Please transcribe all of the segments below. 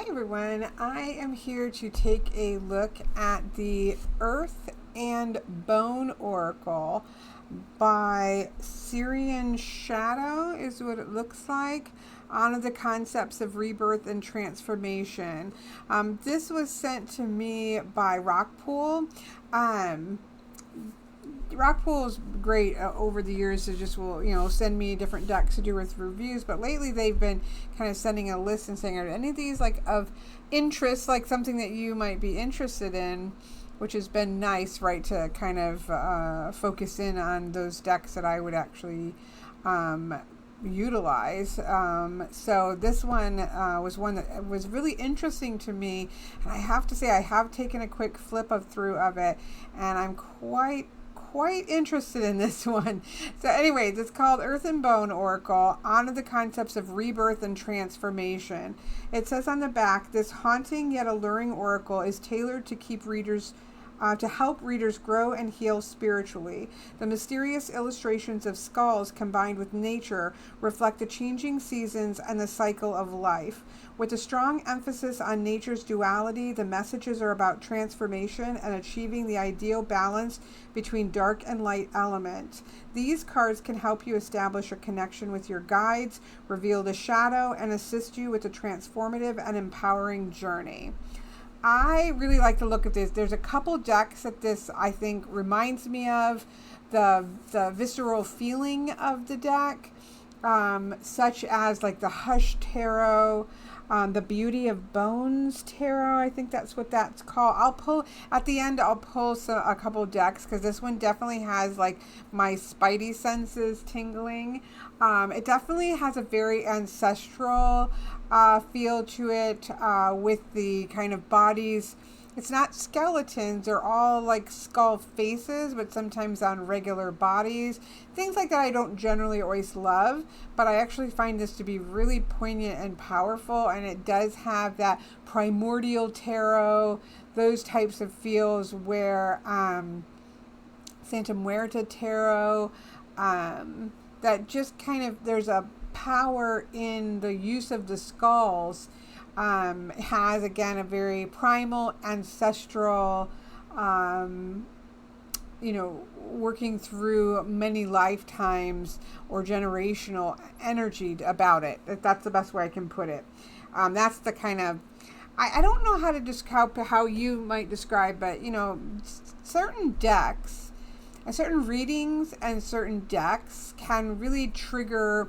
Everyone, I am here to take a look at the Earth and Bone Oracle by Syrian Shadow is what it looks like. Honor the concepts of rebirth and transformation. This was sent to me by Rockpool. Rockpool is great over the years to just will send me different decks to do with reviews, but lately they've been kind of sending a list and saying, are any of these like of interest, like something that you might be interested in, which has been nice, right, to kind of focus in on those decks that I would actually utilize. So this one was one that was really interesting to me, and I have to say I have taken a quick flip through of it, and I'm quite interested in this one. So anyways, it's called Earth and Bone Oracle, Honor the Concepts of Rebirth and Transformation. It says on the back, this haunting yet alluring oracle is tailored to keep readers to help readers grow and heal spiritually. The mysterious illustrations of skulls combined with nature reflect the changing seasons and the cycle of life. With a strong emphasis on nature's duality, the messages are about transformation and achieving the ideal balance between dark and light elements. These cards can help you establish a connection with your guides, reveal the shadow, and assist you with a transformative and empowering journey. I really like the look of this. There's a couple decks that this, I think, reminds me of. The visceral feeling of the deck, such as like the Hush Tarot, the Beauty of Bones Tarot. I think that's what that's called. I'll pull at the end. I'll pull a couple decks because this one definitely has like my spidey senses tingling. It definitely has a very ancestral feel to it, with the kind of bodies. It's not skeletons, they're all like skull faces, but sometimes on regular bodies. Things like that I don't generally always love, but I actually find this to be really poignant and powerful, and it does have that primordial tarot, those types of feels where Santa Muerta tarot, that just kind of, there's a power in the use of the skulls. Has again a very primal, ancestral, working through many lifetimes or generational energy about it. That's the best way I can put it. That's the kind of, I don't know how to describe how you might describe, but certain decks, certain readings and certain decks can really trigger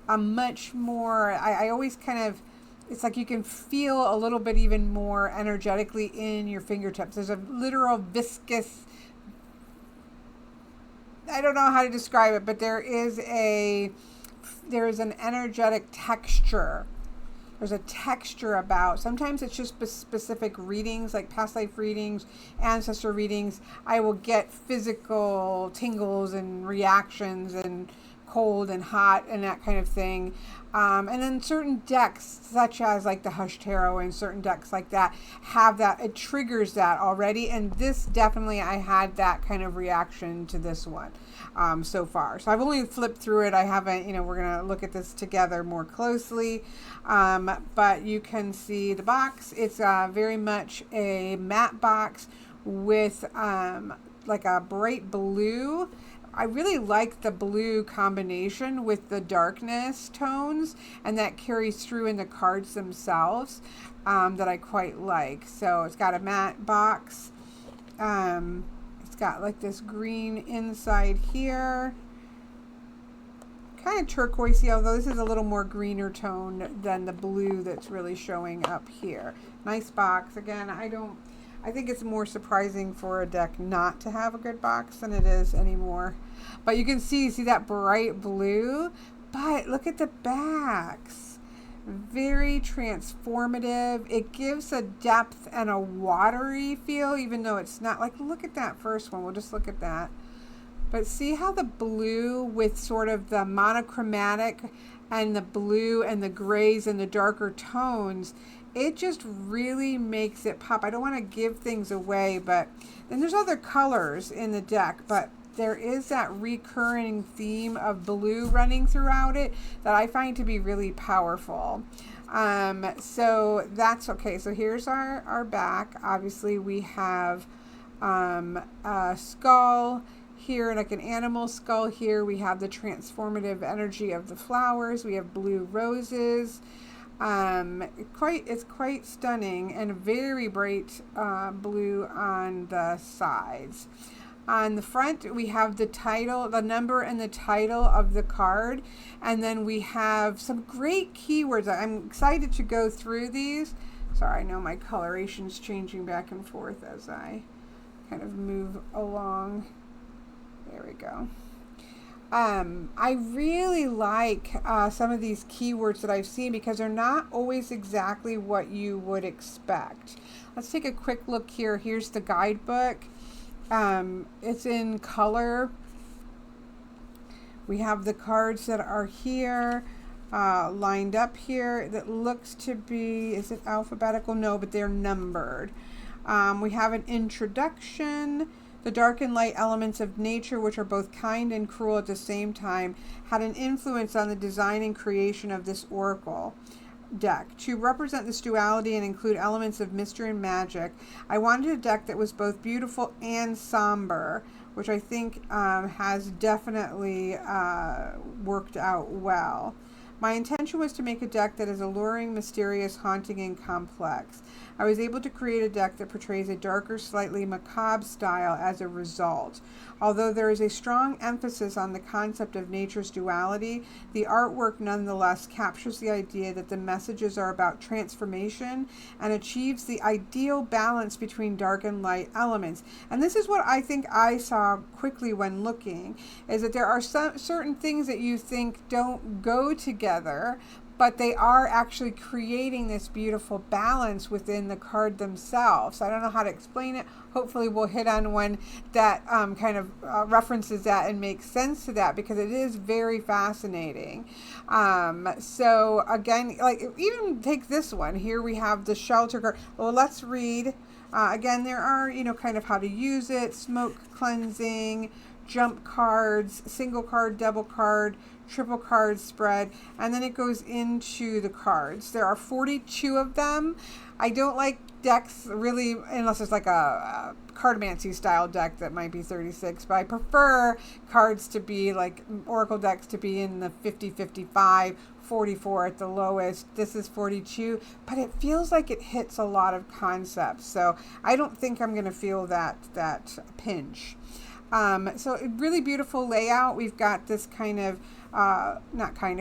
a much more, I always kind of, it's like you can feel a little bit even more energetically in your fingertips. There's a literal viscous, I don't know how to describe it, but there is an energetic texture. There's a texture about, sometimes it's just specific readings, like past life readings, ancestor readings. I will get physical tingles and reactions and cold and hot and that kind of thing. And then certain decks, such as like the Hush Tarot and certain decks like that, have that, it triggers that already. And this definitely, I had that kind of reaction to this one so far. So I've only flipped through it. I haven't, we're going to look at this together more closely. But you can see the box. It's very much a matte box with like a bright blue. I really like the blue combination with the darkness tones, and that carries through in the cards themselves, that I quite like. So it's got a matte box. It's got like this green inside here, kind of turquoisey, although this is a little more greener tone than the blue that's really showing up here. Nice box. Again, I think it's more surprising for a deck not to have a good box than it is anymore. But you can see that bright blue, but look at the backs. Very transformative. It gives a depth and a watery feel, even though it's not. Like, look at that first one. We'll just look at that. But see how the blue with sort of the monochromatic and the blue and the grays and the darker tones, it just really makes it pop. I don't want to give things away, but then there's other colors in the deck, but there is that recurring theme of blue running throughout it that I find to be really powerful. So that's okay. So here's our back. Obviously we have a skull here, like an animal skull here. We have the transformative energy of the flowers. We have blue roses. It's quite stunning, and very bright blue on the sides. On the front, we have the title, the number and the title of the card. And then we have some great keywords. I'm excited to go through these. Sorry, I know my coloration's changing back and forth as I kind of move along. There we go. I really like some of these keywords that I've seen because they're not always exactly what you would expect. Let's take a quick look here. Here's the guidebook. It's in color. We have the cards that are here lined up here that looks to be, is it alphabetical? No, but they're numbered. We have an introduction. The dark and light elements of nature, which are both kind and cruel at the same time, had an influence on the design and creation of this oracle deck. To represent this duality and include elements of mystery and magic, I wanted a deck that was both beautiful and somber, which I think has definitely worked out well. My intention was to make a deck that is alluring, mysterious, haunting, and complex. I was able to create a deck that portrays a darker, slightly macabre style as a result. Although there is a strong emphasis on the concept of nature's duality, the artwork nonetheless captures the idea that the messages are about transformation and achieves the ideal balance between dark and light elements. And this is what I think I saw quickly when looking, is that there are some certain things that you think don't go together, but they are actually creating this beautiful balance within the card themselves. I don't know how to explain it. Hopefully we'll hit on one that kind of references that and makes sense to that, because it is very fascinating. So again, like even take this one. Here we have the shelter card. Well, let's read. Again, there are, kind of how to use it, smoke cleansing, jump cards, single card, double card, triple card spread, and then it goes into the cards. There are 42 of them. I don't like decks really, unless it's like a Cardmancy style deck that might be 36, but I prefer cards to be like Oracle decks to be in the 50, 55, 44 at the lowest. This is 42, but it feels like it hits a lot of concepts, so I don't think I'm going to feel that pinch. So a really beautiful layout. We've got this kind of,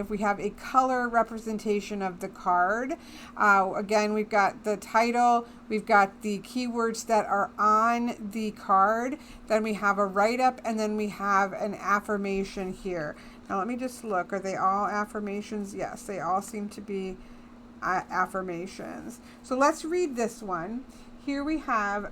we have a color representation of the card. Again, we've got the title, we've got the keywords that are on the card, then we have a write-up, and then we have an affirmation here. Now let me just look, are they all affirmations? Yes, they all seem to be affirmations. So let's read this one. Here we have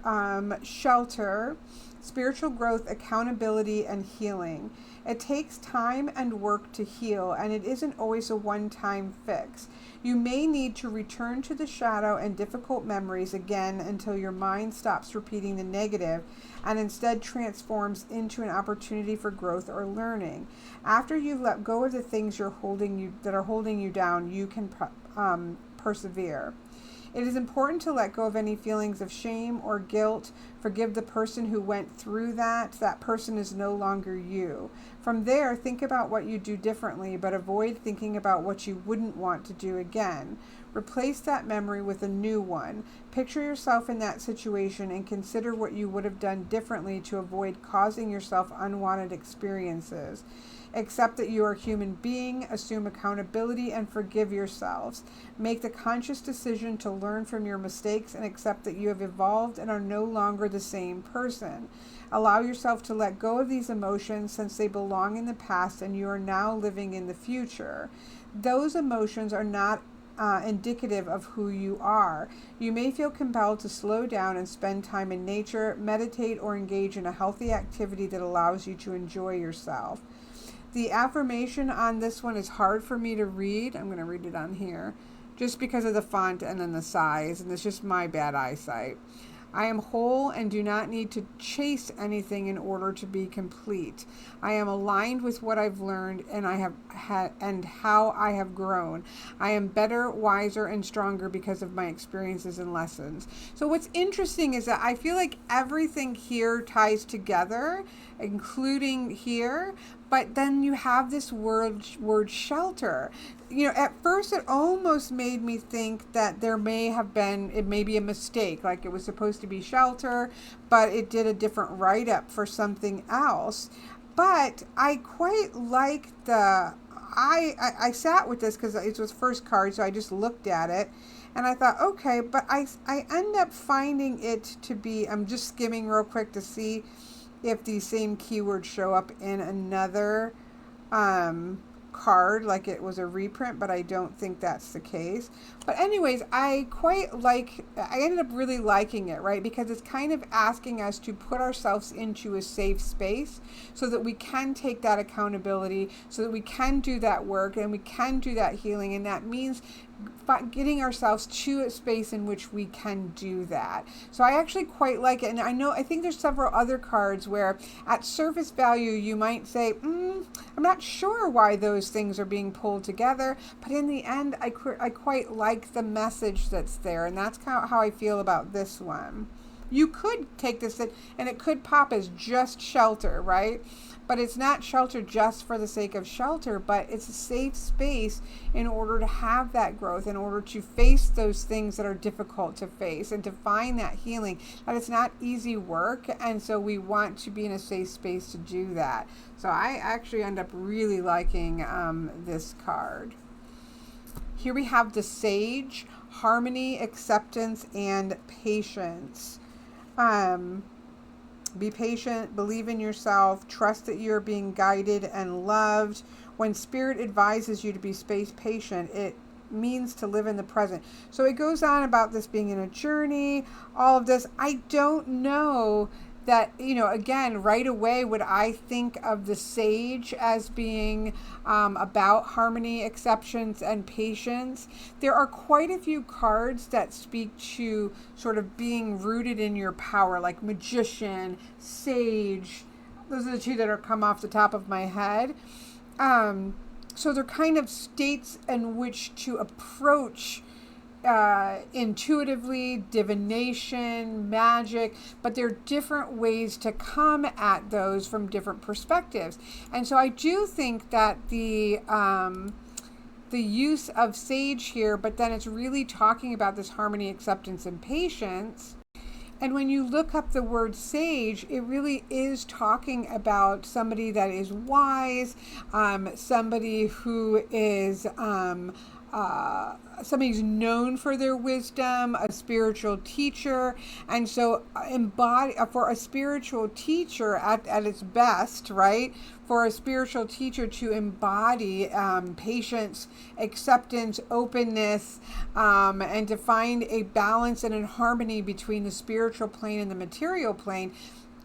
shelter, spiritual growth, accountability, and healing. It takes time and work to heal, and it isn't always a one-time fix. You may need to return to the shadow and difficult memories again until your mind stops repeating the negative and instead transforms into an opportunity for growth or learning. After you've let go of the things that are holding you down, you can persevere. It is important to let go of any feelings of shame or guilt. Forgive the person who went through that. That person is no longer you. From there, think about what you do differently, but avoid thinking about what you wouldn't want to do again. Replace that memory with a new one. Picture yourself in that situation and consider what you would have done differently to avoid causing yourself unwanted experiences. Accept that you are a human being, assume accountability, and forgive yourselves. Make the conscious decision to learn from your mistakes and accept that you have evolved and are no longer the same person. Allow yourself to let go of these emotions since they belong in the past and you are now living in the future. Those emotions are not indicative of who you are. You may feel compelled to slow down and spend time in nature, meditate, or engage in a healthy activity that allows you to enjoy yourself. The affirmation on this one is hard for me to read. I'm going to read it on here just because of the font and then the size, and it's just my bad eyesight. I am whole and do not need to chase anything in order to be complete. I am aligned with what I've learned and I have had and how I have grown. I am better, wiser, and stronger because of my experiences and lessons. So what's interesting is that I feel like everything here ties together, including here, but then you have this word shelter. At first it almost made me think that it may be a mistake, like it was supposed to be shelter, but it did a different write-up for something else. But I quite like I sat with this because it was first card, so I just looked at it and I thought, okay, but I end up finding it to be, I'm just skimming real quick to see if these same keywords show up in another card, like it was a reprint, but I don't think that's the case. But anyways, I ended up really liking it, right? Because it's kind of asking us to put ourselves into a safe space so that we can take that accountability, so that we can do that work and we can do that healing. And that means getting ourselves to a space in which we can do that. So I actually quite like it. And I think there's several other cards where at surface value you might say, I'm not sure why those things are being pulled together, but in the end I quite like the message that's there, and that's kind of how I feel about this one. You could take this and it could pop as just shelter, right? But it's not shelter just for the sake of shelter, but it's a safe space in order to have that growth, in order to face those things that are difficult to face and to find that healing. That it's not easy work, and so we want to be in a safe space to do that. So I actually end up really liking this card. Here we have the Sage, harmony, acceptance, and patience. Be patient, believe in yourself, trust that you're being guided and loved. When spirit advises you to be patient, it means to live in the present. So it goes on about this being in a journey, all of this. I don't know that, again, right away, would I think of the Sage as being about harmony, acceptance, and patience. There are quite a few cards that speak to sort of being rooted in your power, like Magician, Sage. Those are the two that are come off the top of my head. So they're kind of states in which to approach intuitively, divination, magic, but there are different ways to come at those from different perspectives. And so I do think that the use of Sage here, but then it's really talking about this harmony, acceptance, and patience. And when you look up the word sage, it really is talking about somebody that is wise, somebody who is somebody who's known for their wisdom, a spiritual teacher. And so for a spiritual teacher at its best, right? For a spiritual teacher to embody patience, acceptance, openness, and to find a balance and a harmony between the spiritual plane and the material plane,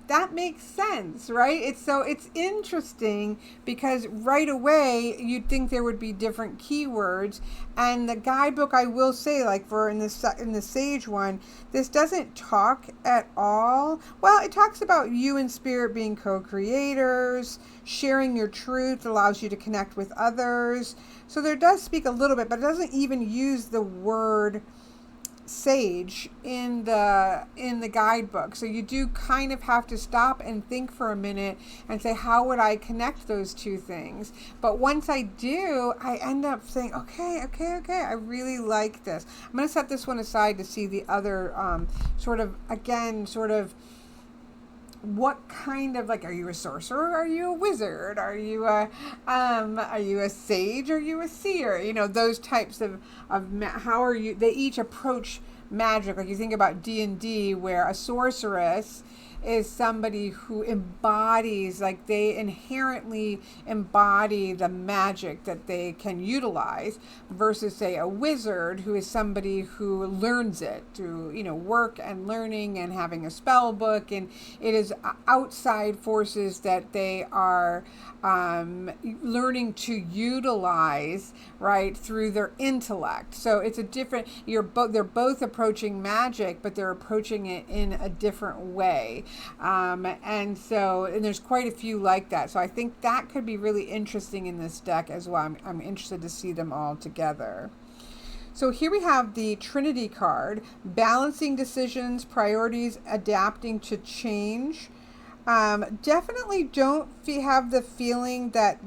that makes sense, right? It's interesting because right away you'd think there would be different keywords, and the guidebook, I will say, like in the Sage one, this doesn't talk at all. Well, it talks about you and spirit being co-creators, sharing your truth allows you to connect with others. So there does speak a little bit, but it doesn't even use the word sage in the guidebook. So you do kind of have to stop and think for a minute and say, how would I connect those two things? But once I do, I end up saying, okay, I really like this. I'm going to set this one aside to see the other sort of what kind of, like, are you a sorcerer? Are you a wizard? Are you a sage? Are you a seer? Those types of how are you? They each approach magic. Like you think about D&D, where a sorceress is somebody who embodies, like they inherently embody the magic that they can utilize, versus say a wizard who is somebody who learns it through work and learning and having a spell book, and it is outside forces that they are learning to utilize, right, through their intellect. So it's a different, they're both approaching magic, but they're approaching it in a different way. And there's quite a few like that. So I think that could be really interesting in this deck as well. I'm interested to see them all together. So here we have the Trinity card, balancing decisions, priorities, adapting to change. Definitely don't have the feeling that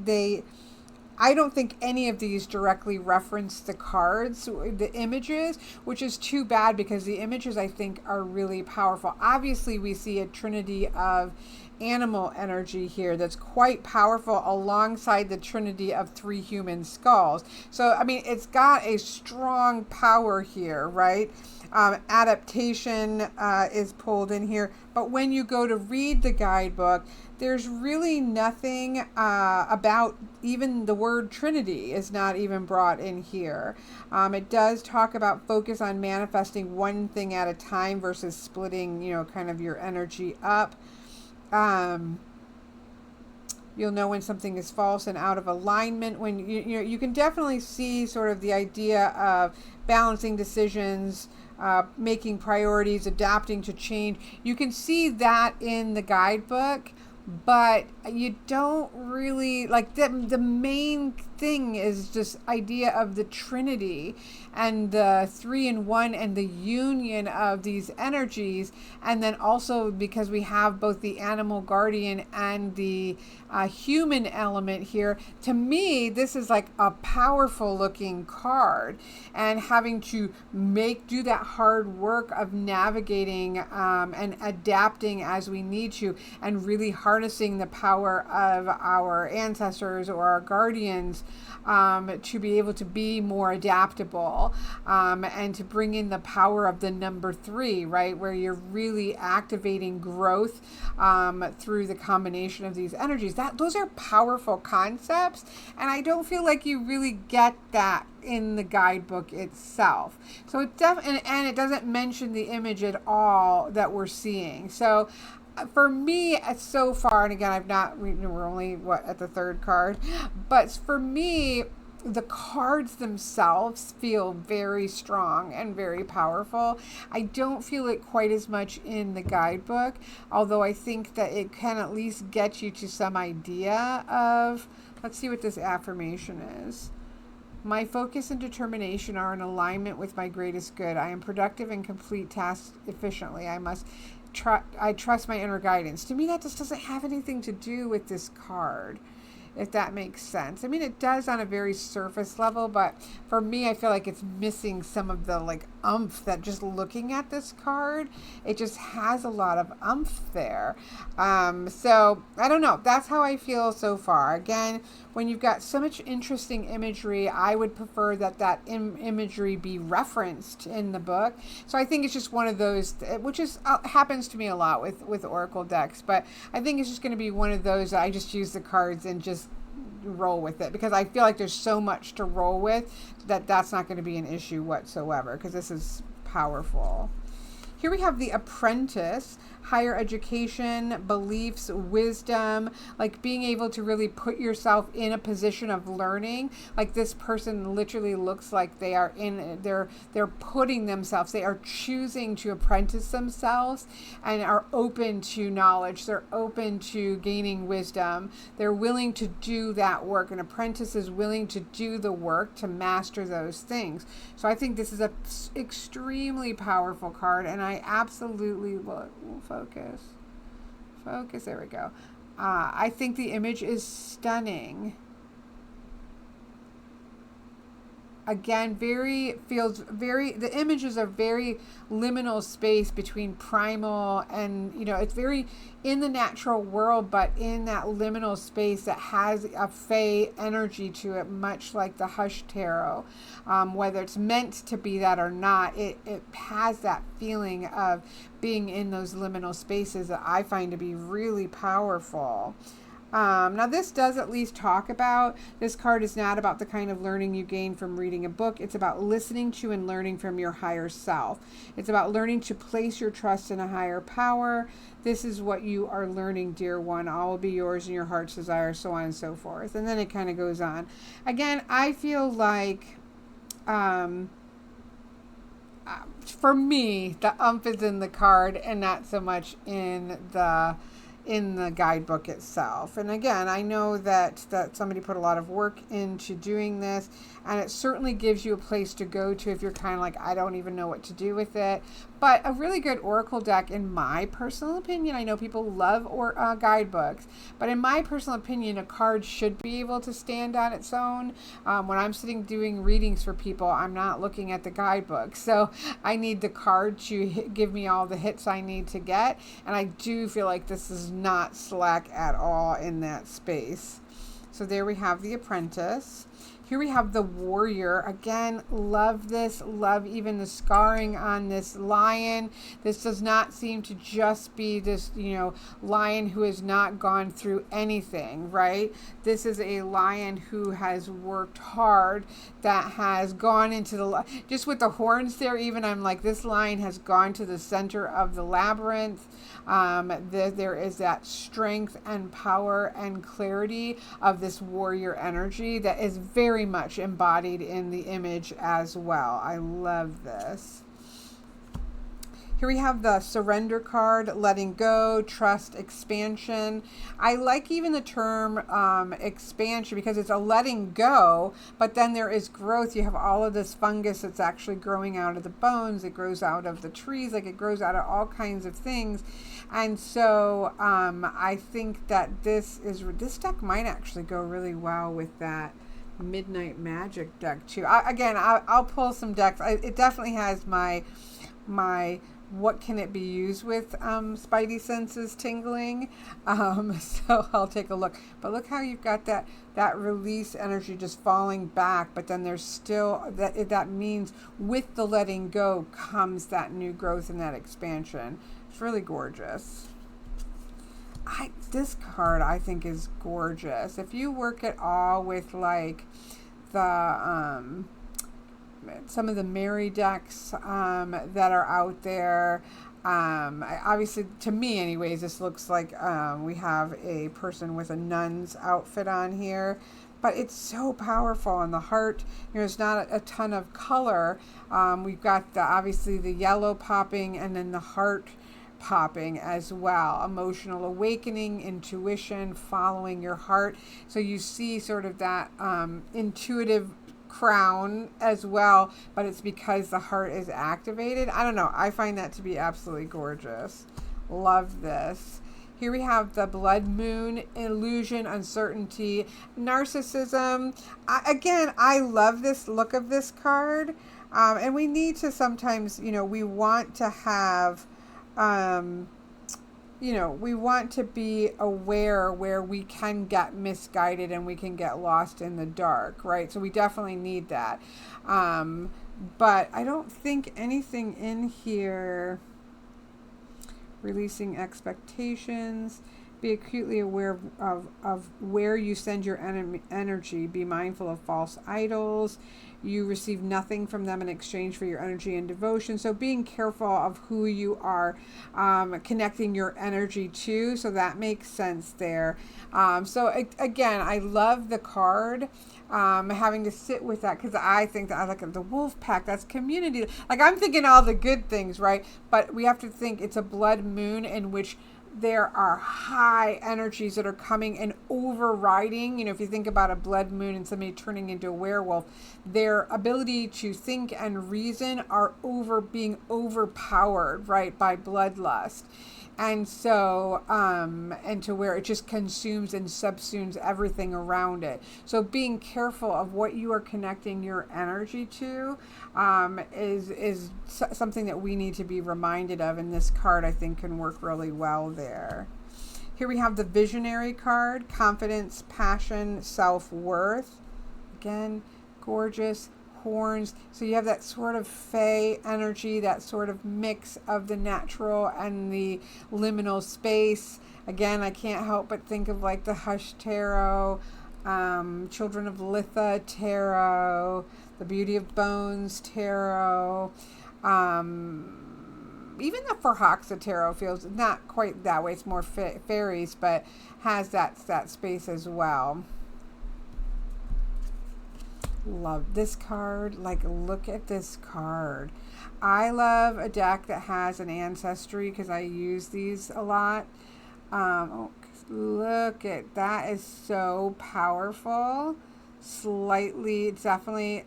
I don't think any of these directly reference the cards, the images, which is too bad because the images I think are really powerful. Obviously, we see a trinity of animal energy here that's quite powerful alongside the trinity of 3 human skulls. So, I mean, it's got a strong power here, right? Adaptation is pulled in here. But when you go to read the guidebook, there's really nothing about even the word Trinity is not even brought in here. It does talk about focus on manifesting one thing at a time versus splitting, kind of your energy up. You'll know when something is false and out of alignment. When you can definitely see sort of the idea of balancing decisions, making priorities, adapting to change. You can see that in the guidebook, but you don't really like the main thing is just idea of the Trinity and the 3 in 1 and the union of these energies. And then also because we have both the animal guardian and the human element here, to me this is like a powerful looking card, and having to do that hard work of navigating and adapting as we need to, and really harnessing the power of our ancestors or our guardians to be able to be more adaptable, and to bring in the power of the number 3, right, where you're really activating growth through the combination of these energies. Those are powerful concepts, and I don't feel like you really get that in the guidebook itself. So it and it doesn't mention the image at all that we're seeing. So for me, so far, and again, we're only at the 3rd card, but for me, the cards themselves feel very strong and very powerful. I don't feel it quite as much in the guidebook, although I think that it can at least get you to some idea of, let's see what this affirmation is. My focus and determination are in alignment with my greatest good. I am productive and complete tasks efficiently. I trust my inner guidance. To me, that just doesn't have anything to do with this card, if that makes sense. I mean, it does on a very surface level, but for me, I feel like it's missing some of the oomph that just looking at this card, it just has a lot of oomph there. So I don't know. That's how I feel so far. Again, when you've got so much interesting imagery, I would prefer that imagery be referenced in the book. So I think it's just one of those, which is happens to me a lot with Oracle decks, but I think it's just going to be one of those that I just use the cards and just roll with it, because I feel like there's so much to roll with that's not going to be an issue whatsoever, because this is powerful. Here we have the Apprentice, higher education, beliefs, wisdom, like being able to really put yourself in a position of learning. Like this person literally looks like they're putting themselves, they are choosing to apprentice themselves and are open to knowledge. They're open to gaining wisdom. They're willing to do that work. An apprentice is willing to do the work to master those things. So I think this is a extremely powerful card, and I absolutely will focus. There we go. I think the image is stunning. Again, the images are very liminal space between primal and, it's very in the natural world, but in that liminal space that has a Fae energy to it, much like the Hush Tarot. Whether it's meant to be that or not, it has that feeling of being in those liminal spaces that I find to be really powerful. Now this does at least talk about, this card is not about the kind of learning you gain from reading a book. It's about listening to and learning from your higher self. It's about learning to place your trust in a higher power. This is what you are learning, dear one. All will be yours in your heart's desire, so on and so forth. And then it kind of goes on. Again, I feel like for me, the is in the card and not so much in the guidebook itself. And again, I know that somebody put a lot of work into doing this, and it certainly gives you a place to go to if you're kind of like, I don't even know what to do with it. But a really good oracle deck, in my personal opinion, I know people love guidebooks, but in my personal opinion, a card should be able to stand on its own. When I'm sitting doing readings for people, I'm not looking at the guidebook, so I need the card to give me all the hits I need to get, and I do feel like this is not slack at all in that space. So there we have the Apprentice. Here we have the Warrior. Again, love this. Love even the scarring on this lion. This does not seem to just be this, lion who has not gone through anything, right? This is a lion who has worked hard, that has gone into just with the horns there, even I'm like, this lion has gone to the center of the labyrinth. There is that strength and power and clarity of this warrior energy that is very much embodied in the image as well. I love this. Here we have the Surrender card, letting go, trust, expansion. I like even the term expansion because it's a letting go, but then there is growth. You have all of this fungus that's actually growing out of the bones. It grows out of the trees, like it grows out of all kinds of things. And so I think that this deck might actually go really well with that Midnight Magic deck too. I'll pull some decks. It definitely has my what can it be used with spidey senses tingling, so I'll take a look. But look how you've got that release energy just falling back, but then there's still that means with the letting go comes that new growth and that expansion. It's really gorgeous. This card I think is gorgeous. If you work at all with like the some of the Mary decks that are out there, obviously to me anyways, this looks like we have a person with a nun's outfit on here, but it's so powerful. And the heart, there's not a ton of color. We've got obviously the yellow popping and then the heart popping as well. Emotional awakening, intuition, following your heart. So you see sort of that intuitive crown as well, but it's because the heart is activated. I don't know. I find that to be absolutely gorgeous. Love this. Here we have the Blood Moon, illusion, uncertainty, narcissism. I love this look of this card. And we need to sometimes, we want to have we want to be aware where we can get misguided and we can get lost in the dark, right? So we definitely need that. But I don't think anything in here. Releasing expectations. Be acutely aware of where you send your energy. Be mindful of false idols. You receive nothing from them in exchange for your energy and devotion. So being careful of who you are connecting your energy to. So that makes sense there. Again, I love the card. Having to sit with that because I think that I like the wolf pack, that's community. Like I'm thinking all the good things, right? But we have to think it's a blood moon in which there are high energies that are coming and overriding. If you think about a blood moon and somebody turning into a werewolf, their ability to think and reason are being overpowered, right, by bloodlust. And so, and to where it just consumes and subsumes everything around it. So being careful of what you are connecting your energy to is something that we need to be reminded of. And this card, I think, can work really well there. Here we have the Visionary card, confidence, passion, self-worth. Again, gorgeous. Horns, so you have that sort of fey energy, that sort of mix of the natural and the liminal space. Again, I can't help but think of like the Hush Tarot, Children of Litha Tarot, the Beauty of Bones Tarot, even the Forhaxa Tarot feels not quite that way. It's more fairies, but has that space as well. Love this card. Like, look at this card. I love a deck that has an ancestry because I use these a lot. Oh, look at that, is so powerful. Slightly, it's definitely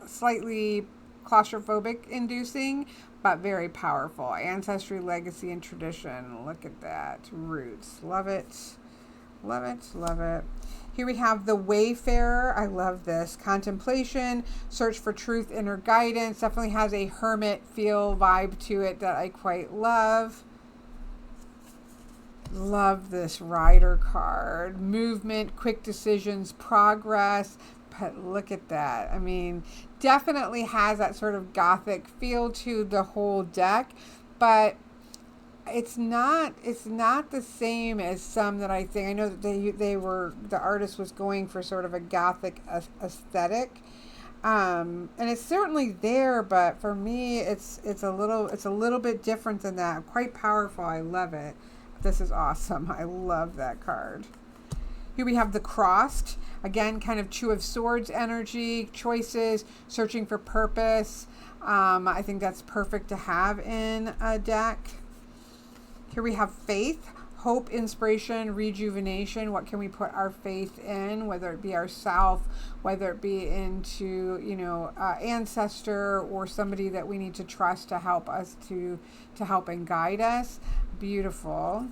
slightly claustrophobic inducing, but very powerful. Ancestry, legacy, and tradition. Look at that. Roots. Love it. Love it. Love it. Here we have the Wayfarer. I love this. Contemplation, search for truth, inner guidance. Definitely has a hermit feel vibe to it that I quite love. Love this Rider card. Movement, quick decisions, progress. But look at that. I mean, definitely has that sort of gothic feel to the whole deck, but it's not the same as some that I think. I know that the artist was going for sort of a gothic aesthetic. And it's certainly there, but for me it's a little bit different than that. Quite powerful. I love it. This is awesome. I love that card. Here we have the Crossed. Again, kind of Two of Swords energy, choices, searching for purpose. I think that's perfect to have in a deck. Here we have Faith, hope, inspiration, rejuvenation. What can we put our faith in, whether it be ourself, whether it be into, ancestor or somebody that we need to trust to help us to help and guide us. Beautiful.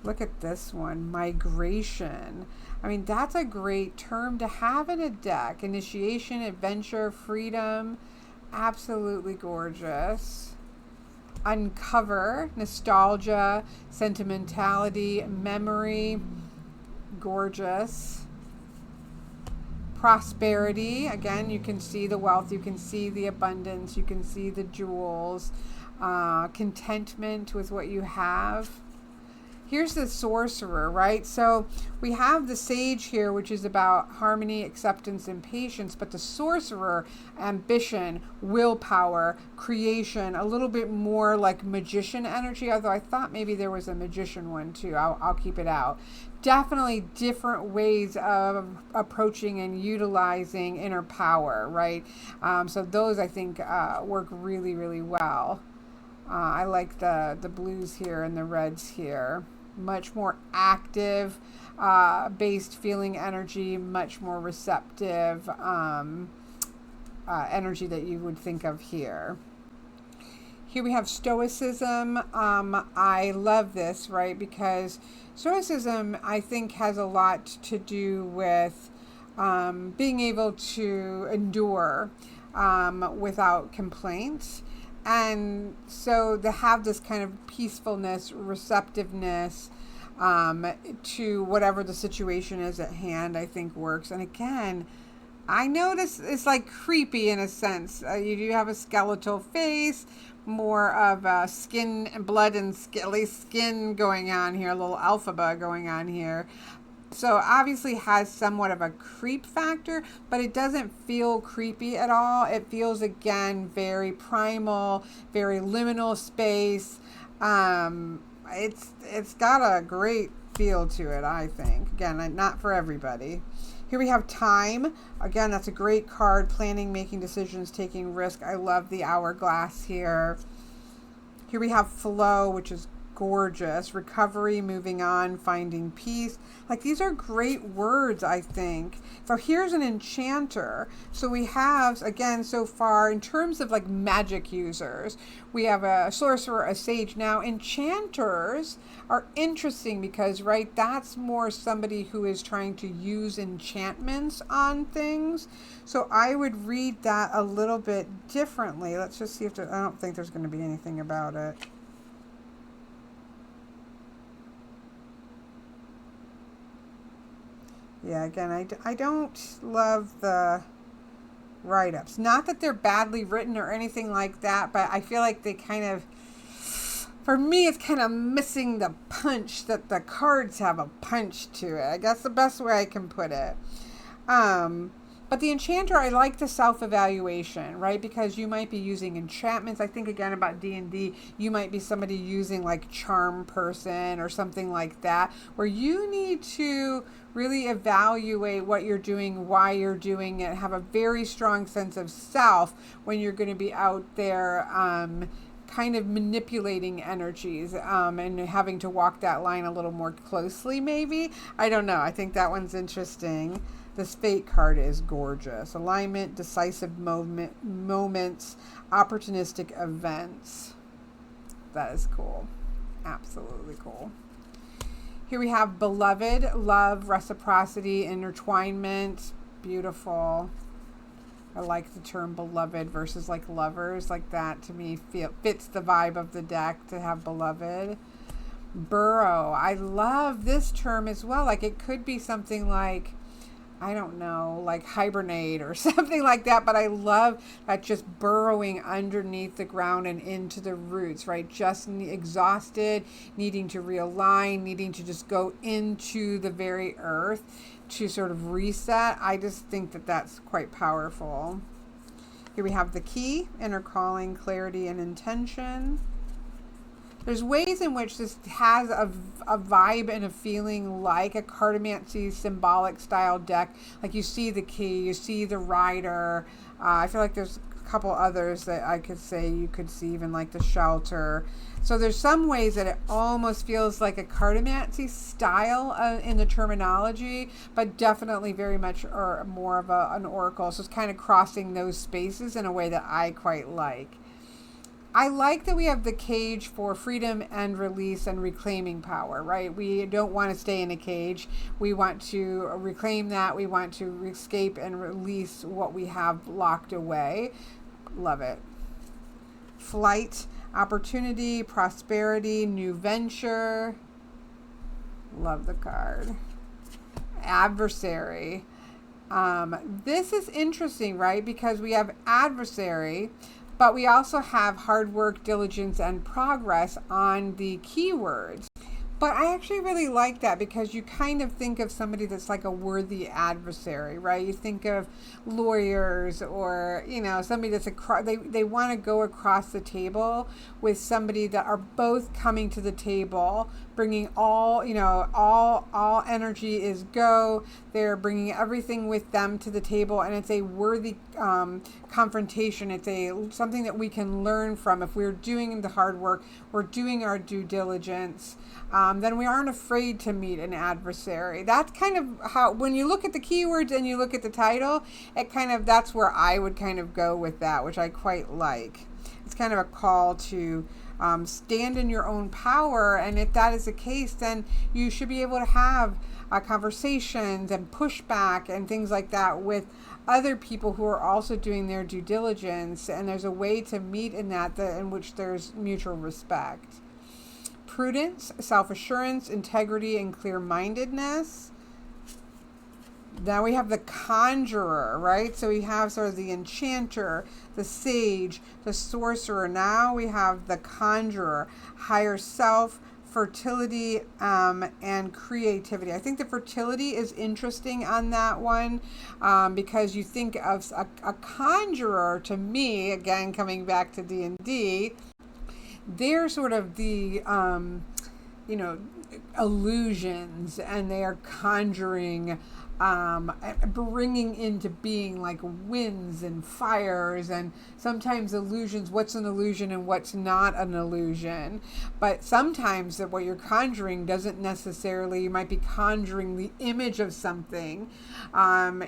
Look at this one, migration. I mean, that's a great term to have in a deck. Initiation, adventure, freedom. Absolutely gorgeous. Uncover, nostalgia, sentimentality, memory. Gorgeous. Prosperity. Again, you can see the wealth, you can see the abundance, you can see the jewels. Contentment with what you have. Here's the Sorcerer, right? So we have the Sage here, which is about harmony, acceptance, and patience. But the Sorcerer, ambition, willpower, creation, a little bit more like magician energy. Although I thought maybe there was a magician one too. I'll keep it out. Definitely different ways of approaching and utilizing inner power, right? So those I think work really, really well. I like the blues here and the reds here. Much more active based feeling energy, much more receptive energy that you would think of here. Here we have Stoicism. I love this, right? Because Stoicism, I think, has a lot to do with being able to endure without complaints. And so to have this kind of peacefulness, receptiveness to whatever the situation is at hand, I think works. And again, I notice it's like creepy in a sense. You do have a skeletal face, more of skin and blood and at least skin going on here, a little alphaba going on here. So obviously has somewhat of a creep factor, but it doesn't feel creepy at all. It feels, again, very primal, very liminal space. It's got a great feel to it, I think. Again, not for everybody. Here we have Time. Again, that's a great card. Planning, making decisions, taking risk. I love the hourglass here. Here we have Flow, which is gorgeous. Recovery, moving on, finding peace. Like, these are great words, I think. So here's an enchanter. So we have, again, so far, in terms of like magic users, we have a sorcerer, a sage. Now, enchanters are interesting because, right, that's more somebody who is trying to use enchantments on things. So I would read that a little bit differently. Let's just see if I don't think there's going to be anything about it. Yeah, again, I don't love the write-ups. Not that they're badly written or anything like that, but I feel like they kind of, for me, it's kind of missing the punch that the cards have a punch to it. I guess the best way I can put it. But the enchanter, I like the self-evaluation, right? Because you might be using enchantments. I think again about D&D, you might be somebody using like charm person or something like that, where you need to really evaluate what you're doing, why you're doing it, have a very strong sense of self when you're going to be out there kind of manipulating energies and having to walk that line a little more closely, maybe. I don't know. I think that one's interesting. This Fate card is gorgeous. Alignment, decisive moments, opportunistic events. That is cool. Absolutely cool. Here we have beloved, love, reciprocity, intertwinement. Beautiful. I like the term beloved versus like lovers. Like that to me fits the vibe of the deck to have beloved. Burrow. I love this term as well. Like it could be something like, I don't know, like hibernate or something like that. But I love that, just burrowing underneath the ground and into the roots, right? Just exhausted, needing to realign, needing to just go into the very earth to sort of reset. I just think that that's quite powerful. Here we have the key, inner calling, clarity, and intention. There's ways in which this has a vibe and a feeling like a cartomancy symbolic style deck. Like you see the key, you see the rider. I feel like there's a couple others that I could say you could see, even like the shelter. So there's some ways that it almost feels like a cartomancy style in the terminology, but definitely very much or more of an oracle. So it's kind of crossing those spaces in a way that I quite like. I like that we have the cage for freedom and release and reclaiming power, right? We don't want to stay in a cage. We want to reclaim that. We want to escape and release what we have locked away. Love it. Flight, opportunity, prosperity, new venture. Love the card. Adversary. This is interesting, right? Because we have adversary, but we also have hard work, diligence, and progress on the keywords. But I actually really like that because you kind of think of somebody that's like a worthy adversary, right? You think of lawyers or, you know, somebody that's they want to go across the table with somebody that are both coming to the table, bringing all, you know, all energy is go. They're bringing everything with them to the table, and it's a worthy confrontation. It's something that we can learn from. If we're doing the hard work, we're doing our due diligence, then we aren't afraid to meet an adversary. That's kind of how, when you look at the keywords and you look at the title, that's where I would kind of go with that, which I quite like. It's kind of a call to stand in your own power, and if that is the case, then you should be able to have conversations and pushback and things like that with other people who are also doing their due diligence, and there's a way to meet in that in which there's mutual respect. Prudence, self-assurance, integrity, and clear-mindedness. Now we have the conjurer, right? So we have sort of the enchanter, the sage, the sorcerer. Now we have the conjurer, higher self, fertility, and creativity. I think the fertility is interesting on that one because you think of a conjurer, to me, again, coming back to D&D, they're sort of the, illusions, and they are conjuring, bringing into being like winds and fires, and sometimes illusions, what's an illusion and what's not an illusion. But sometimes that what you're conjuring doesn't necessarily, you might be conjuring the image of something,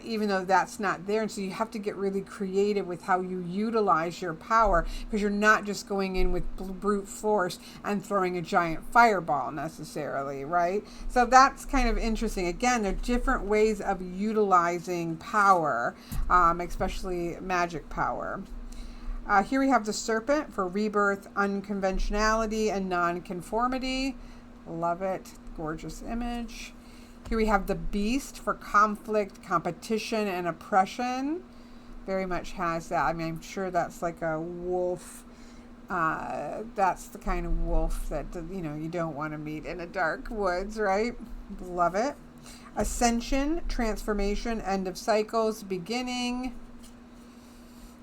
even though that's not there. And so you have to get really creative with how you utilize your power, because you're not just going in with brute force and throwing a giant fireball necessarily, right? So that's kind of interesting. Again, there are different ways of utilizing power, especially magic power. Here we have the serpent for rebirth, unconventionality, and non-conformity. Love it. Gorgeous image. Here we have the beast for conflict, competition, and oppression. Very much has that. I mean, I'm sure that's like a wolf. That's the kind of wolf that, you don't want to meet in a dark woods, right? Love it. Ascension, transformation, end of cycles, beginning.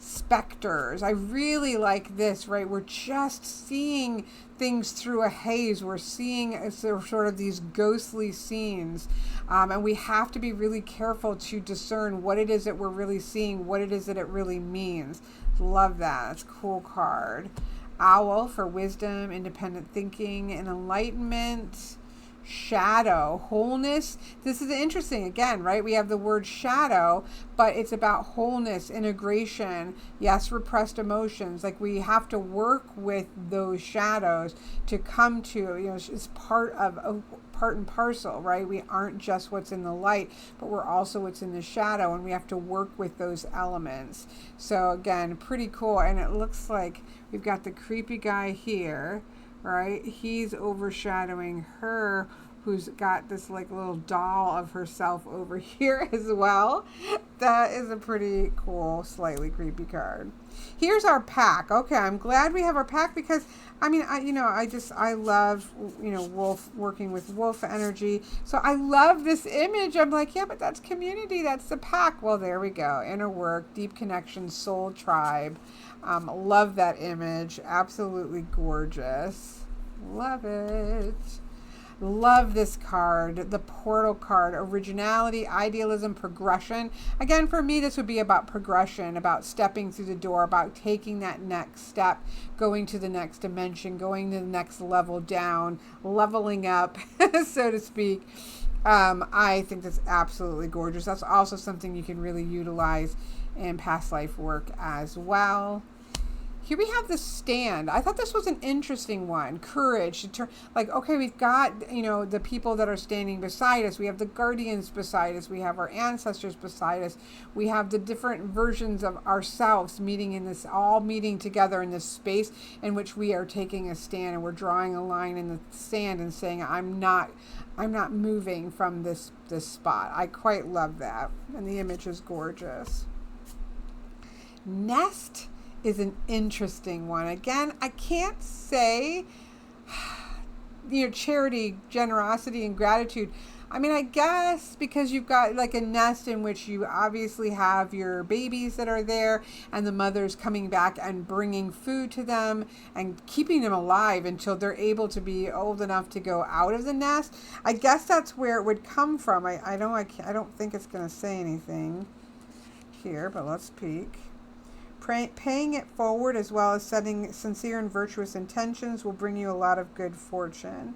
Specters. I really like this, right? We're just seeing things through a haze. We're seeing sort of these ghostly scenes. And we have to be really careful to discern what it is that we're really seeing, what it is that it really means. Love that. It's a cool card. Owl for wisdom, independent thinking, and enlightenment. Shadow, wholeness. This is interesting again, right? We have the word shadow, but it's about wholeness, integration. Yes, repressed emotions. Like we have to work with those shadows to come to, it's part and parcel, right? We aren't just what's in the light, but we're also what's in the shadow, and we have to work with those elements. So again, pretty cool. And it looks like we've got the creepy guy here, right? He's overshadowing her, who's got this like little doll of herself over here as well. That is a pretty cool, slightly creepy card. Here's our pack. Okay, I'm glad we have our pack because I love, wolf, working with wolf energy. So I love this image. I'm like, yeah, but that's community. That's the pack. Well, there we go. Inner work, deep connection, soul tribe. Love that image. Absolutely gorgeous. Love it. Love this card, the portal card, originality, idealism, progression. Again, for me, this would be about progression, about stepping through the door, about taking that next step, going to the next dimension, going to the next level down, leveling up, so to speak. I think that's absolutely gorgeous. That's also something you can really utilize in past life work as well. Here we have the stand. I thought this was an interesting one. Courage. Okay, we've got, the people that are standing beside us. We have the guardians beside us. We have our ancestors beside us. We have the different versions of ourselves all meeting together in this space in which we are taking a stand, and we're drawing a line in the sand and saying, I'm not moving from this spot. I quite love that. And the image is gorgeous. Nest is an interesting one. Again, I can't say, charity, generosity, and gratitude. I mean, I guess because you've got like a nest in which you obviously have your babies that are there, and the mother's coming back and bringing food to them and keeping them alive until they're able to be old enough to go out of the nest. I guess that's where it would come from. I don't think it's going to say anything here, but let's peek. Paying it forward as well as setting sincere and virtuous intentions will bring you a lot of good fortune.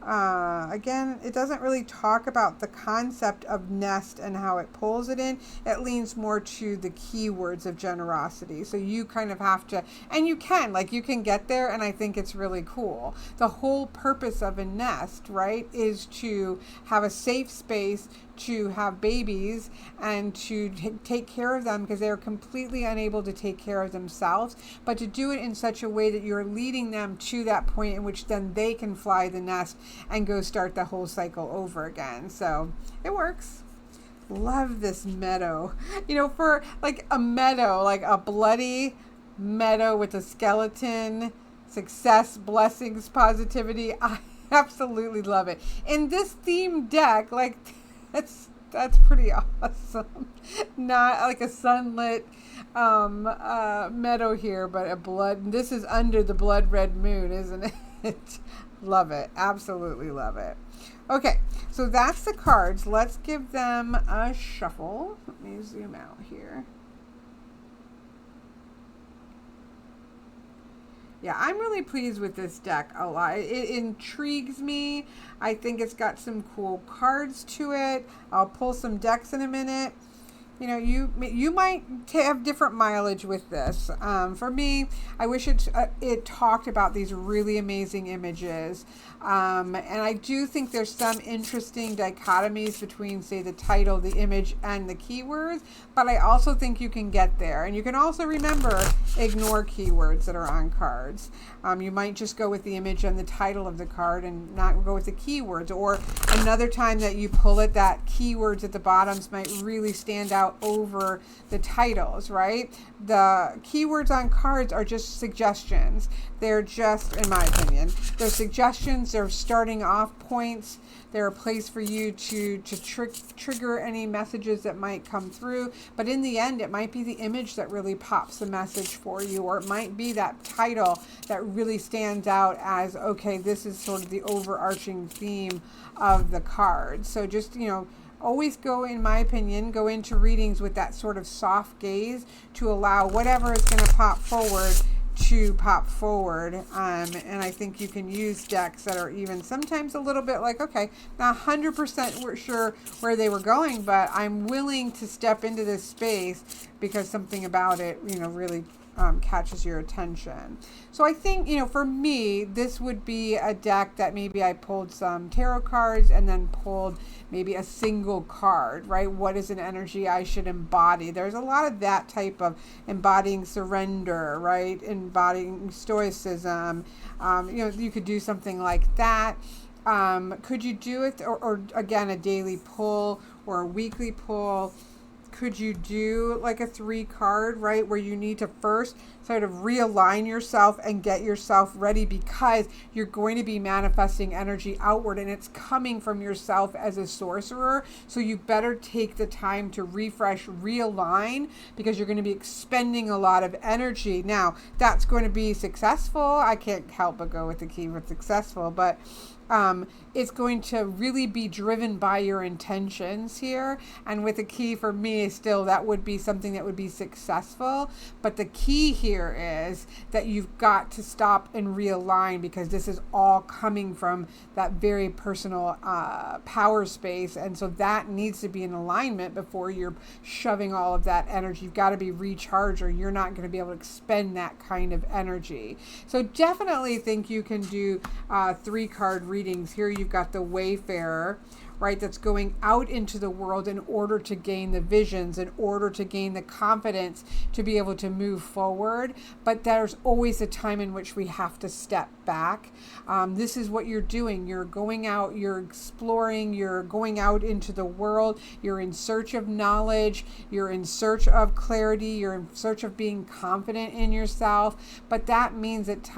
Again, it doesn't really talk about the concept of nest and how it pulls it in. It leans more to the keywords of generosity. So you kind of have to, and you can get there, and I think it's really cool. The whole purpose of a nest, right, is to have a safe space to have babies and to take care of them because they're completely unable to take care of themselves, but to do it in such a way that you're leading them to that point in which then they can fly the nest and go start the whole cycle over again. So it works. Love this meadow. For like a meadow, like a bloody meadow with a skeleton, success, blessings, positivity. I absolutely love it. In this theme deck, like that's pretty awesome. Not like a sunlit meadow here, but this is under the blood red moon, isn't it? Love it. Absolutely love it. Okay, so that's the cards. Let's give them a shuffle. Let me zoom out here. Yeah, I'm really pleased with this deck a lot. It intrigues me. I think it's got some cool cards to it. I'll pull some decks in a minute. You might have different mileage with this. For me, I wish it talked about these really amazing images. And I do think there's some interesting dichotomies between, say, the title, the image, and the keywords. But I also think you can get there. And you can also remember, ignore keywords that are on cards. You might just go with the image and the title of the card and not go with the keywords. Or another time that you pull it, that keywords at the bottoms might really stand out out over the titles, right? The keywords on cards are just suggestions. They're just, in my opinion, they're suggestions. They're starting off points. They're a place for you to trigger any messages that might come through. But in the end, it might be the image that really pops the message for you, or it might be that title that really stands out as, okay, this is sort of the overarching theme of the card. So just, always go, in my opinion, go into readings with that sort of soft gaze to allow whatever is going to pop forward to pop forward. And I think you can use decks that are even sometimes a little bit like, okay, not 100% sure where they were going, but I'm willing to step into this space because something about it, really catches your attention. So I think, for me, this would be a deck that maybe I pulled some tarot cards and then pulled maybe a single card, right? What is an energy I should embody? There's a lot of that type of embodying surrender, right? Embodying stoicism. You could do something like that. Could you do it, or again, a daily pull or a weekly pull? Could you do like a 3 card, right? Where you need to first sort of realign yourself and get yourself ready, because you're going to be manifesting energy outward and it's coming from yourself as a sorcerer. So you better take the time to refresh, realign, because you're going to be expending a lot of energy. Now, that's going to be successful. I can't help but go with the key with successful, but it's going to really be driven by your intentions here. And with a key, for me, still, that would be something that would be successful. But the key here is that you've got to stop and realign, because this is all coming from that very personal power space. And so that needs to be in alignment before you're shoving all of that energy. You've got to be recharged, or you're not going to be able to expend that kind of energy. So definitely think you can do 3 card readings. Here you've got the Wayfarer, right, that's going out into the world in order to gain the visions, in order to gain the confidence to be able to move forward. But there's always a time in which we have to step back. This is what you're doing. You're going out, you're exploring, you're going out into the world, you're in search of knowledge, you're in search of clarity, you're in search of being confident in yourself. But that means that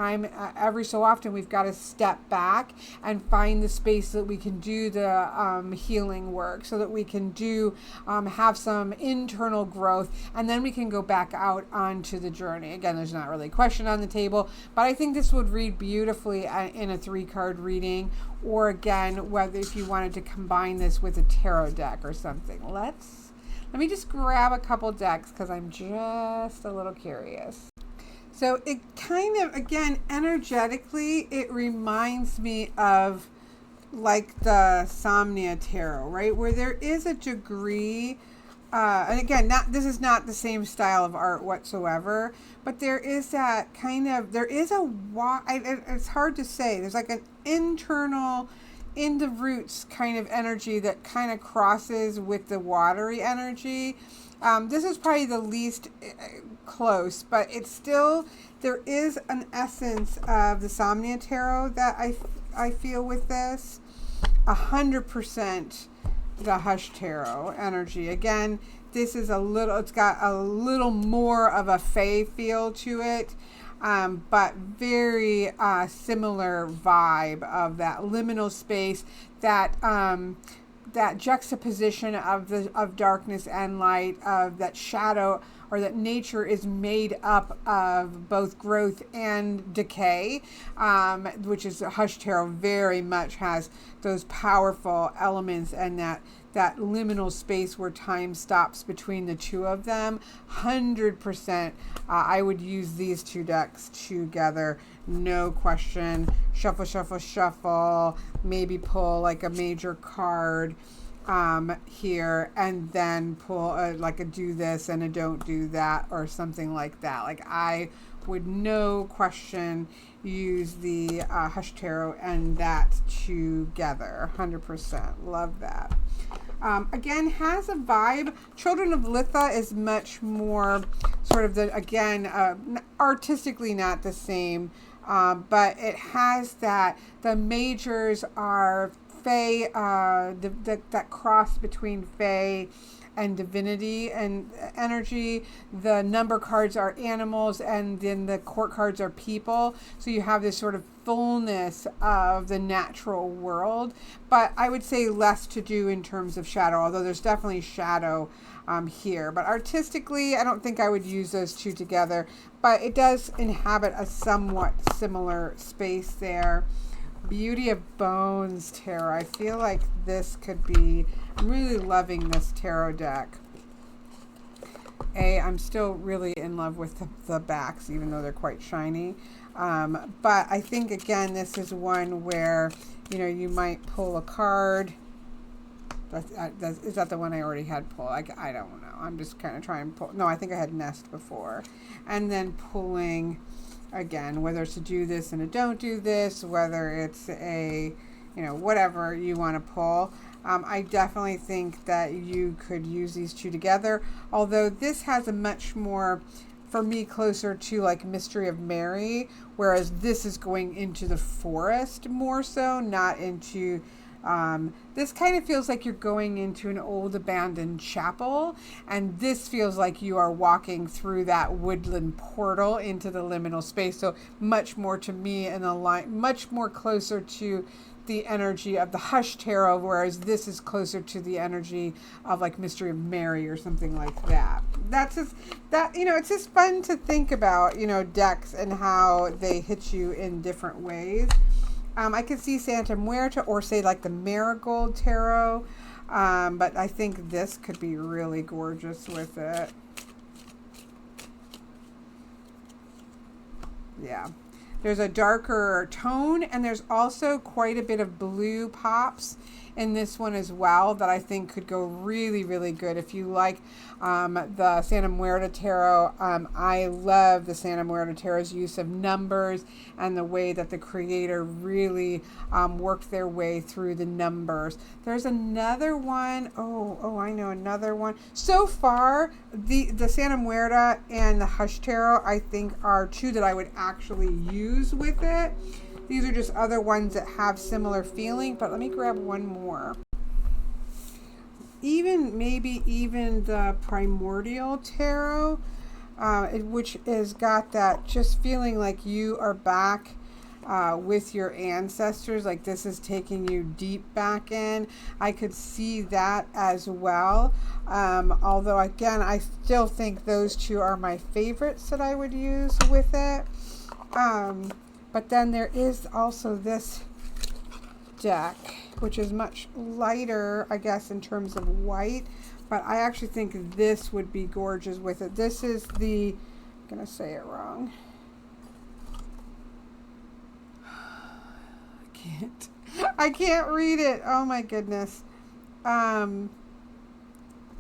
every so often we've got to step back and find the space that we can do the healing work, so that we can have some internal growth, and then we can go back out onto the journey. Again, there's not really a question on the table, but I think this would read beautifully in a 3 card reading, or again, whether if you wanted to combine this with a tarot deck or something. Let me just grab a couple decks, because I'm just a little curious. So it kind of, again, energetically, it reminds me of like the Somnia Tarot, right? Where there is a degree, and again, this is not the same style of art whatsoever, but there is that kind of, it's hard to say. There's like an internal, in the roots kind of energy that kind of crosses with the watery energy. This is probably the least close, but it's still, there is an essence of the Somnia Tarot that I feel with this. 100% the Hush Tarot energy. Again, this is it's got a little more of a fae feel to it, but very similar vibe of that liminal space, that juxtaposition of darkness and light, of that shadow, or that nature is made up of both growth and decay, which is Hush Tarot very much has those powerful elements, and that liminal space where time stops between the two of them. 100%, I would use these 2 decks together, no question. Shuffle, shuffle, shuffle, maybe pull like a major card here, and then pull like a do this and a don't do that, or something like that. Like, I would no question use the Hush Tarot and that together. 100%. Love that. Again, has a vibe. Children of Litha is much more sort of artistically not the same, but it has that. The majors are Fae, that cross between Fae and divinity and energy. The number cards are animals, and then the court cards are people. So you have this sort of fullness of the natural world, but I would say less to do in terms of shadow, although there's definitely shadow here. But artistically, I don't think I would use those two together, but it does inhabit a somewhat similar space there. Beauty of Bones Tarot. I feel like this could be, I'm really loving this tarot deck. I'm still really in love with the backs, even though they're quite shiny. But I think, again, this is one where, you might pull a card. Is that the one I already had pulled? I don't know. I'm just kind of trying to pull. No, I think I had Nest before. And then pulling, again, whether it's to do this and a don't do this, whether it's a, whatever you want to pull. I definitely think that you could use these two together, although this has a much more, for me, closer to like Mystery of Mary, whereas this is going into the forest more so, not into, this kind of feels like you're going into an old abandoned chapel, and this feels like you are walking through that woodland portal into the liminal space. So much more to me in a line, much more closer to the energy of the Hush Tarot, whereas this is closer to the energy of like Mystery of Mary or something like that. That's just that, it's just fun to think about, decks and how they hit you in different ways. I could see Santa Muerta or say like the Marigold Tarot, but I think this could be really gorgeous with it. Yeah. There's a darker tone, and there's also quite a bit of blue pops in this one as well that I think could go really, really good. If you like the Santa Muerta Tarot, I love the Santa Muerta Tarot's use of numbers and the way that the creator really worked their way through the numbers. There's another one. I know another one. So far, the Santa Muerta and the Hush Tarot, I think, are two that I would actually use with it. These are just other ones that have similar feeling, but let me grab one more. Maybe even the Primordial Tarot, which has got that just feeling like you are back with your ancestors, like this is taking you deep back in. I could see that as well. Although, again, I still think those two are my favorites that I would use with it. But then there is also this deck, which is much lighter, I guess, in terms of white. But I actually think this would be gorgeous with it. This is the, I'm going to say it wrong. I can't read it. Oh my goodness.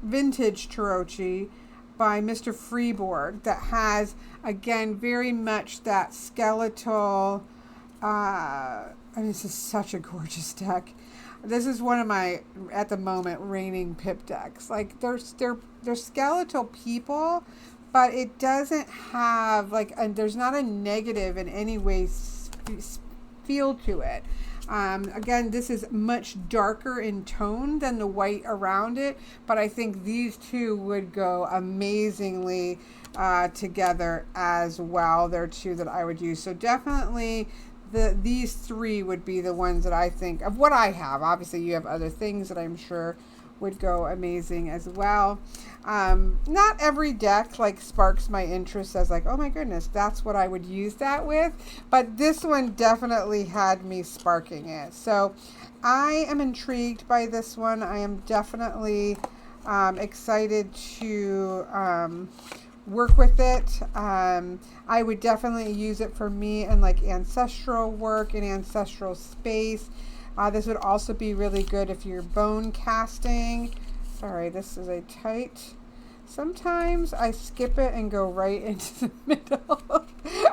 Vintage Tarocchi by Mr. Freeborg, that has, again, very much that skeletal, this is such a gorgeous deck. This is one of my, at the moment, reigning pip decks. Like, they're skeletal people, but it doesn't have, there's not a negative in any way feel to it. Again, this is much darker in tone than the white around it, but I think these two would go amazingly together as well. They're two that I would use. So definitely these three would be the ones that I think of what I have. Obviously, you have other things that I'm sure would go amazing as well. Not every deck sparks my interest as oh my goodness, that's what I would use that with, but this one definitely had me sparking it. So I am intrigued by this one. I am definitely excited to work with it. I would definitely use it for me in ancestral work and ancestral space. This would also be really good if you're bone casting. Sorry, this is a tight. Sometimes I skip it and go right into the middle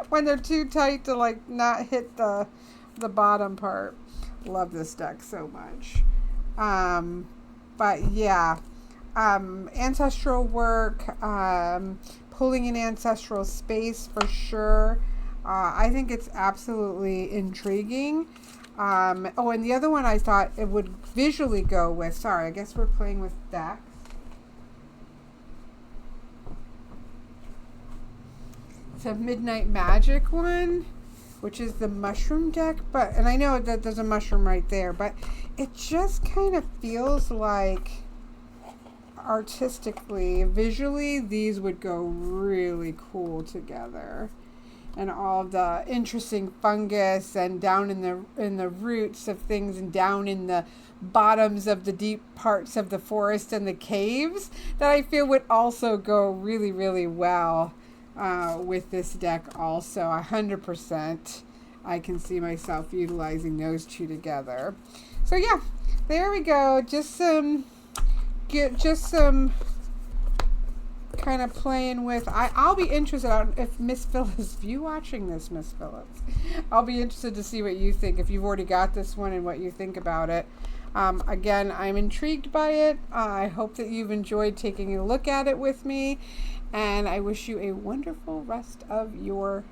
when they're too tight to not hit the bottom part. Love this deck so much. But yeah, ancestral work, pulling in ancestral space for sure. I think it's absolutely intriguing. And the other one I thought it would visually go with, sorry, I guess we're playing with decks. It's a Midnight Magic one, which is the mushroom deck, and I know that there's a mushroom right there, but it just kind of feels like artistically, visually, these would go really cool together. And all the interesting fungus and down in the roots of things and down in the bottoms of the deep parts of the forest and the caves that I feel would also go really, really well with this deck also. 100% I can see myself utilizing those two together. So yeah, there we go. Just some kind of playing with. I'll be interested on if Miss Phyllis, if you watching this, Miss Phyllis, I'll be interested to see what you think, if you've already got this one and what you think about it. Again, I'm intrigued by it. I hope that you've enjoyed taking a look at it with me, and I wish you a wonderful rest of your